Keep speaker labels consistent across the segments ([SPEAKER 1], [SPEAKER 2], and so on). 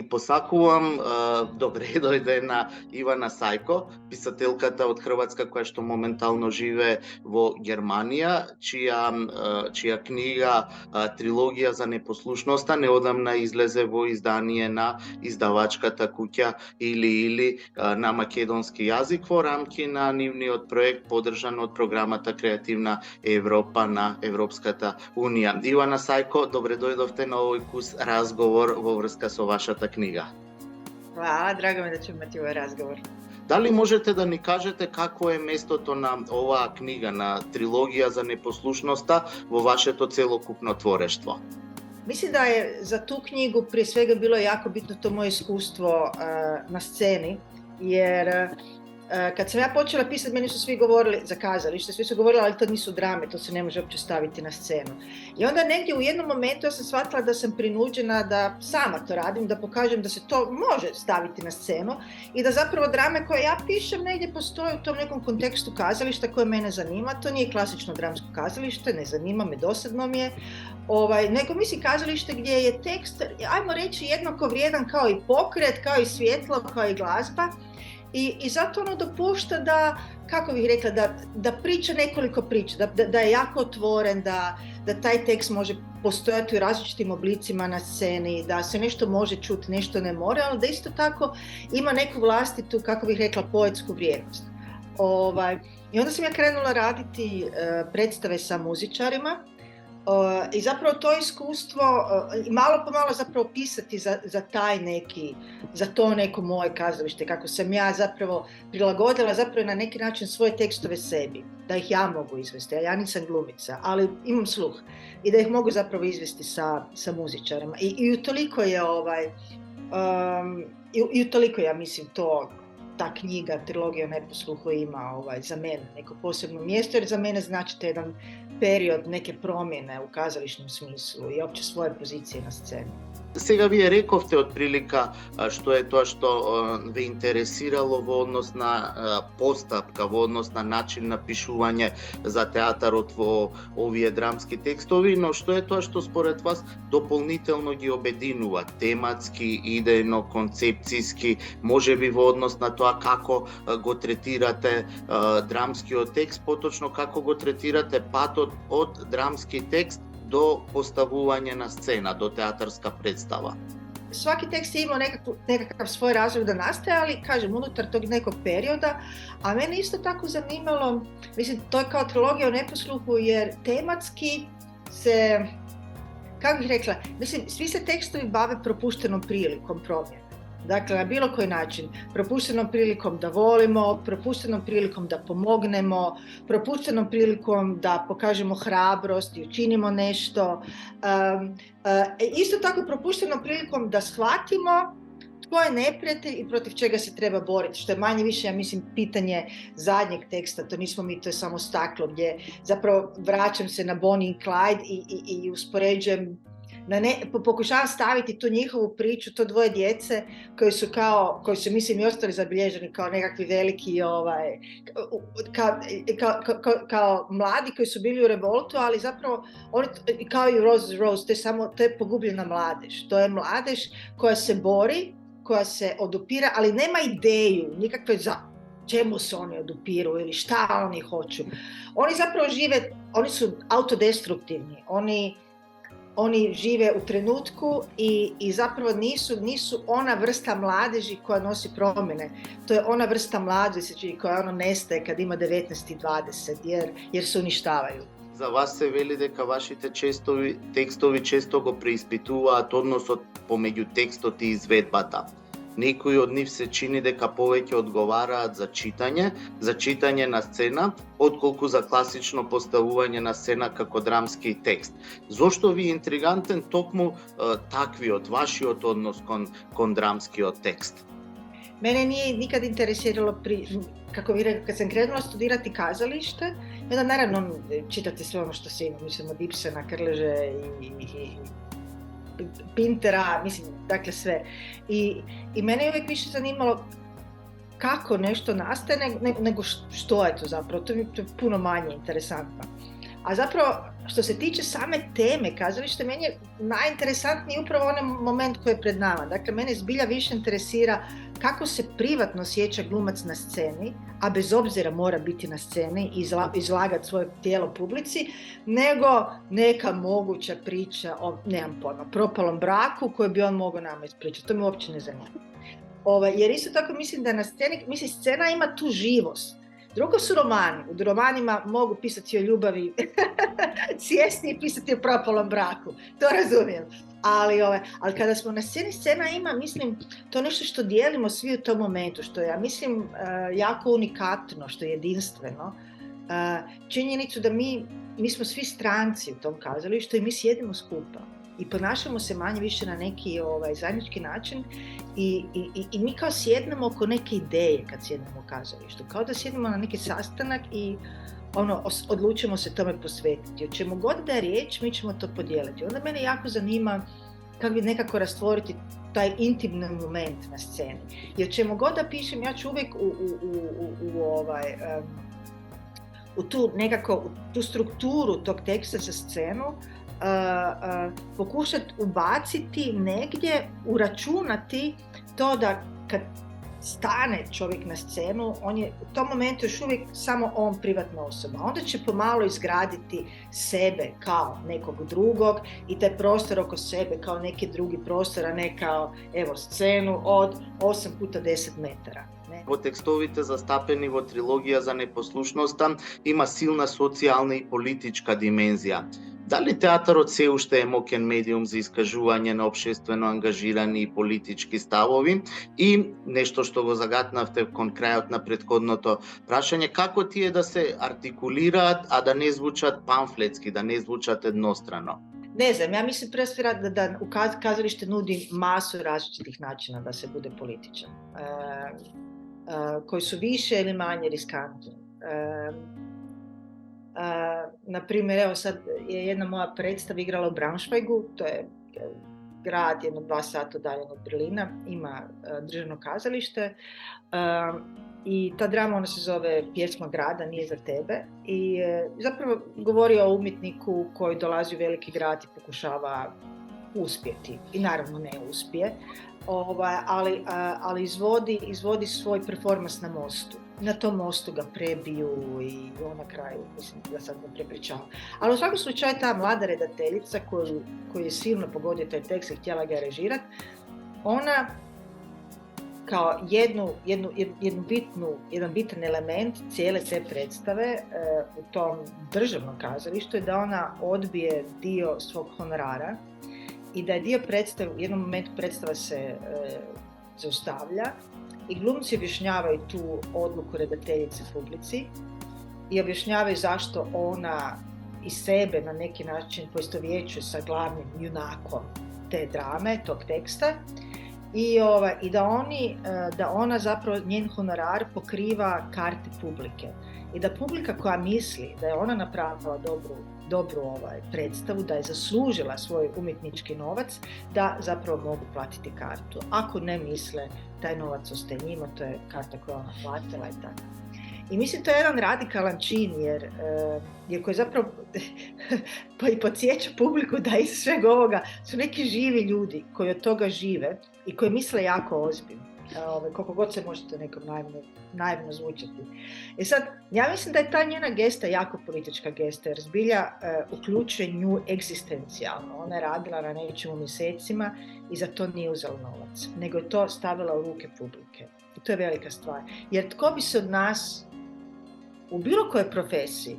[SPEAKER 1] посакувам добре дојде Ивана Сајко, писателката од Хрватска која што моментално живее во Германија, чија книга Трилогија за непослушноста неодамна излезе во издание на издавачката куќа или на македонски јазик во рамки на нивниот проект поддржан од програмата Креативна Европа на Европската Унија. Ивана Сајко, добре дојдовте на овој кус разговор во врска со вашата книга.
[SPEAKER 2] Hvala, drago mi da ćemo imati ovaj razgovor.
[SPEAKER 1] Дали можете да ни кажете какво е местото на оваа книга, на Трилогија за непослушноста во вашето целокупно творештво?
[SPEAKER 2] Mislim da je za tu knjigu prije svega bilo jako bitno to moje iskustvo na sceni, jer kad sam ja počela pisati, meni su svi govorili za kazalište, svi su govorili, ali to nisu drame, to se ne može uopće staviti na scenu. I onda negdje u jednom momentu ja sam shvatila da sam prinuđena da sama to radim, da pokažem da se to može staviti na scenu i da zapravo drame koje ja pišem negdje postoje u tom nekom kontekstu kazališta koje mene zanima. To nije klasično dramsko kazalište, ne zanima me, dosadno mi je, nego mislim kazalište gdje je tekst, ajmo reći, jednako vrijedan kao i pokret, kao i svjetlo, kao i glazba. I zato ono dopušta da, kako bih rekla, da priča nekoliko priča, da je jako otvoren, da taj tekst može postojati u različitim oblicima na sceni, da se nešto može čuti, nešto ne mora, ali da isto tako ima neku vlastitu, kako bih rekla, poetsku vrijednost. I onda sam ja krenula raditi predstave sa muzičarima, i zapravo to iskustvo, malo po malo zapravo pisati za to neko moje kazalište, kako sam ja zapravo prilagodila zapravo na neki način svoje tekstove sebi, da ih ja mogu izvesti, a ja nisam glumica, ali imam sluh i da ih mogu zapravo izvesti sa muzičarima. I utoliko je utoliko ja mislim ta knjiga Trilogija o neposluhu ima za mene neko posebno mjesto, jer za mene znači jedan period neke promjene u kazališnom smislu i opće svoje pozicije na sceni.
[SPEAKER 1] Сега вие рековте од прилика што е тоа што ве интересирало во однос на постапка, во однос на начин на пишување за театарот во овие драмски текстови, но што е тоа што според вас дополнително ги обединува тематски, идејно, концепцијски, можеби во однос на тоа како го третирате драмскиот текст, поточно како го третирате патот од драмски текст до поставување на сцена, до театарска представа?
[SPEAKER 2] Svaki tekst je imao nekakav svoj razvoj da nastaje, ali kažem, unutar tog nekog perioda, a mene isto tako zanimalo, mislim, to je kao trilogija o neposluhu, jer tematski se, kako bih rekla, mislim, svi se tekstovi bave propuštenom prilikom promjene. Dakle, na bilo koji način, propuštenom prilikom da volimo, propuštenom prilikom da pomognemo, propuštenom prilikom da pokažemo hrabrost i učinimo nešto. Isto tako propuštenom prilikom da shvatimo tko je neprijatelj i protiv čega se treba boriti, što je manje više, ja mislim, pitanje zadnjeg teksta, to nismo mi, to je samo staklo, gdje zapravo vraćam se na Bonnie and Clyde i uspoređujem, pokušavam staviti tu njihovu priču, to dvoje djece koji su mislim i ostali zabilježeni kao nekakvi veliki kao mladi koji su bili u revoltu, ali zapravo oni, kao i Rose, to je pogubljena mladež. To je mladež koja se bori, koja se odupira, ali nema ideju nikakve za čemu se oni odupiru ili šta oni hoću. Oni zapravo žive, oni su autodestruktivni, oni žive u trenutku i zapravo nisu ona vrsta mladeži koja nosi promjene. To je ona vrsta mladeži koja nestaje kad ima 19 i 20 jer se uništavaju.
[SPEAKER 1] За вас се вели дека вашите текстови често го преиспитуваат односот помеѓу текстот и изведбата. Некои од нив се чини дека повеќе одговараат за читање на сцена, отколку за класично поставување на сцена како драмски текст. Зошто ви е интригантен токму таквиот, вашиот однос кон драмскиот текст?
[SPEAKER 2] Mene nije nikad interesiralo, kako bih rekao, kad sam krenula studirati kazalište, onda naravno čitate sve ono što se ima, mislim od Ibsena, Krleže i Pintera, mislim, dakle sve. I mene je uvijek više zanimalo kako nešto nastaje nego što je to zapravo, to je puno manje interesantno. A zapravo, što se tiče same teme kazalište, meni je najinteresantniji upravo onaj moment koji je pred nama. Dakle, mene zbilja više interesira kako se privatno osjeća glumac na sceni, a bez obzira mora biti na sceni i izlagati svoje tijelo publici, nego neka moguća priča o, nemam pojma, propalom braku koju bi on mogao nama ispričati. To me uopće ne zanima. Jer isto tako mislim da na sceni, scena ima tu živost. Drugo su romani. U romanima mogu pisati o ljubavi, sjesti i pisati o propalom braku. To razumijem. Ali kada smo na sceni, scena ima, mislim, to nešto što dijelimo svi u tom momentu, što je, ja mislim, jako unikatno, što je jedinstveno. Činjenicu da mi smo svi stranci u tom kazalištu i mi sjedimo skupa. I ponašamo se manje više na neki zajednički način i mi kao sjednemo oko neke ideje kad sjednemo u kazalištu. Kao da sjednemo na neki sastanak i odlučimo se tome posvetiti. O čemu god da je riječ, mi ćemo to podijeliti. Onda mene jako zanima kako bi nekako rastvoriti taj intimni moment na sceni. I o čemu god da pišem, ja ću uvijek u tu strukturu tog teksta za scenu pokušati ubaciti negdje, uračunati to da kad stane čovjek na scenu, on je u tom momentu još uvijek samo on privatna osoba. Onda će pomalo izgraditi sebe kao nekog drugog i taj prostor oko sebe kao neki drugi prostor, a ne kao scenu od 8x10 metara.
[SPEAKER 1] Во текстовите застапени во трилогија за непослушноста има силна социјална и политичка димензија. Дали театарот се уште е моќен медиум за искажување на општествено ангажирани и политички ставови? И нешто што го загатнавте кон крајот на претходното прашање, како тие да се артикулираат, а да не звучат памфлетски, да не звучат еднострано?
[SPEAKER 2] Ne znam, ja mislim pre svega da kazalište nudi masu različitih načina da se bude političan, koji su više ili manje riskantni. Naprimjer, evo sad je jedna moja predstava igrala u Braunschweigu, to je grad 1-2 sata udaljen od Berlina, ima državno kazalište i ta drama, ona se zove Pjesma grada, nije za tebe, i zapravo govori o umjetniku koji dolazi u veliki grad i pokušava uspjeti, i naravno ne uspije, ali izvodi svoj performans na mostu. Na tom mostu ga prebiju i on na kraju, mislim da sad ne prepričavam. Ali u svakom slučaju ta mlada redateljica koju je silno pogodio taj tekst i htjela ga režirati, ona kao jedan bitan element cijele te predstave u tom državnom kazalištu je da ona odbije dio svog honorara i da je dio predstave, u jednom momentu predstava se zaustavlja i glumci objašnjavaju tu odluku redateljice publici i objašnjavaju zašto ona i sebe na neki način poistovjećuje sa glavnim junakom te drame, tog teksta, i da ona zapravo, njen honorar pokriva karte publike i da publika koja misli da je ona napravila dobru predstavu, da je zaslužila svoj umjetnički novac, da zapravo mogu platiti kartu. Ako ne misle, taj novac ostaje njima, to je karta koju ona platila i tako. I mislim to je jedan radikalan čin jer koji zapravo i podsjeća publiku da iz svega ovoga su neki živi ljudi koji od toga žive i koji misle jako ozbiljno. Koliko god se možete nekom naivno zvučati. I sad, ja mislim da je ta njena gesta jako politička gesta, jer zbilja uključuje nju egzistencijalno. Ona je radila na nečemu mjesecima i za to nije uzela novac, nego je to stavila u ruke publike. I to je velika stvar. Jer tko bi se od nas u bilo kojoj profesiji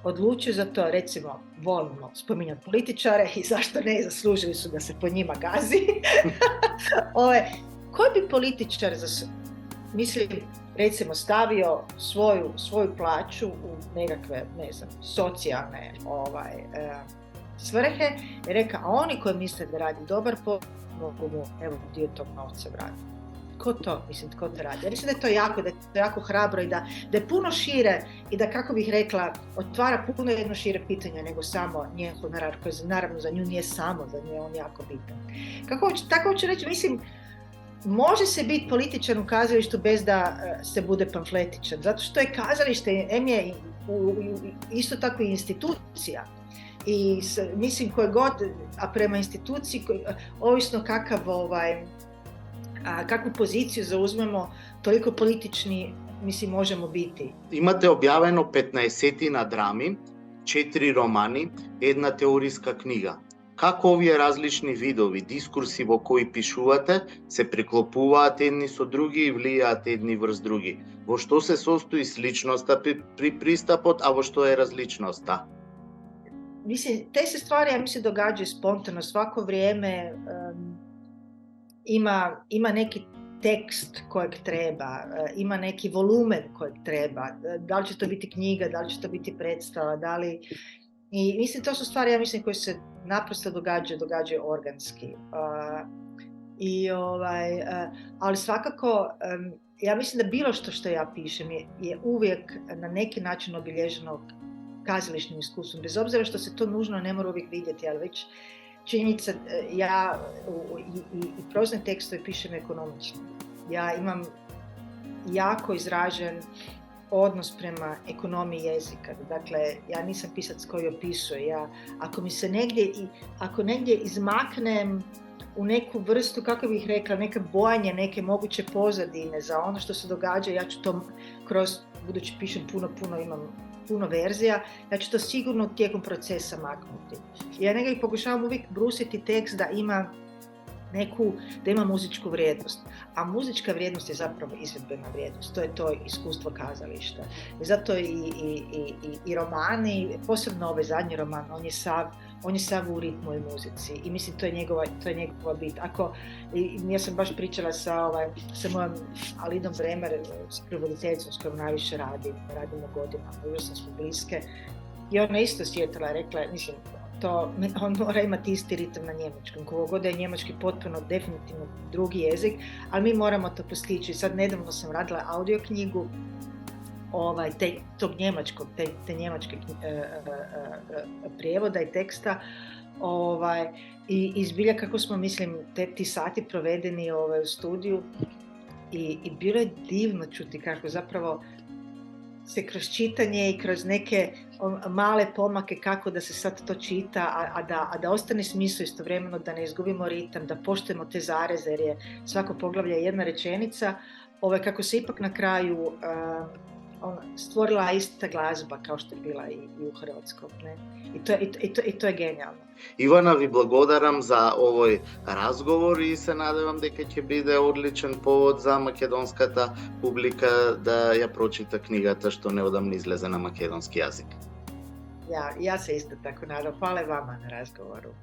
[SPEAKER 2] odlučio za to, recimo, volimo spominjati političare i zašto ne, zaslužili su da se po njima gazi. Koji bi političar, mislim, recimo, stavio svoju plaću u nekakve, ne znam, socijalne svrhe i rekao, a oni koji misle da radi dobar posao, mogu mu, evo, dio tog novca vratiti. Tko to radi? Ja mislim da je to jako hrabro i da je puno šire i da, kako bih rekla, otvara puno jedno šire pitanje nego samo njen honorar, koji naravno za nju nije samo, za nju je on jako bitan. Tako hoću reći, mislim, može se biti političan u kazalištu bez da se bude pamfletičan, zato što je kazalište, isto tako i institucija. I mislim koje god, a prema instituciji, ovisno kakvu poziciju zauzmemo, toliko politični možemo biti.
[SPEAKER 1] Imate објавено 15 драми, 4 романи, една теориска книга. Како овие различни видови, дискурси во кои пишувате, се преклопуваат едни со други и влијаат едни врз други? Во што се состои сличноста при пристапот, а во што е различноста?
[SPEAKER 2] Mislim, te se stvari, ja mislim, događaju spontano. Svako vrijeme ima neki tekst kojeg treba, ima neki volumen kojeg treba. Da li će to biti knjiga, da li će to biti predstava, I mislim, to su stvari, ja mislim, koje se naprosto događaju organski. Ali svakako, ja mislim da bilo što ja pišem je uvijek na neki način obilježeno kazališnim iskustvom, bez obzira što se to nužno ne mora uvijek vidjeti, ali već činjenica, ja i prozne tekstove pišem ekonomično. Ja imam jako izražen odnos prema ekonomiji jezika. Dakle, ja nisam pisac koji opisuje. Ako negdje izmaknem u neku vrstu, kako bih rekla, neke bojanje, neke moguće pozadine za ono što se događa, ja ću to budući pišem imam puno verzija, ja ću to sigurno tijekom procesa maknuti. Ja nekako pokušavam uvijek brusiti tekst da ima muzičku vrijednost. A muzička vrijednost je zapravo izvedbena vrijednost. To je to iskustvo kazališta. Zato i romani, posebno ovaj zadnji roman, on je sav u ritmu i muzici. I mislim, to je njegova bit. Ja sam baš pričala sa mojom Alinom Bremer, s prevoditeljicom s kojom najviše radimo godinama, užasno smo bliske. I ona isto sjetila, rekla, mislim, on mora imati isti ritam na njemačkom. Koliko god je njemački potpuno definitivno drugi jezik, ali mi moramo to postići. Sad nedavno sam radila audio knjigu tog njemačkog, te njemačke prijevoda i teksta. I zbilja kako smo, mislim, ti sati provedeni u studiju i bilo je divno čuti kako zapravo se kroz čitanje i kroz neke male pomake kako da se sad to čita, a da ostane smisao istovremeno, da ne izgubimo ritam, da poštujemo te zareze, jer je svako poglavlje jedna rečenica, kako se ipak na kraju stvorila ista glazba kao što je bila i u hrvatskom. Ne? I to je genijalno.
[SPEAKER 1] Ивана, ви благодарам за овој разговор и се надевам дека ќе биде одличен повод за македонската публика да ја прочита книгата што неодамно излезе на македонски јазик.
[SPEAKER 2] Ja se isto tako nadam. Hvala vama na razgovoru.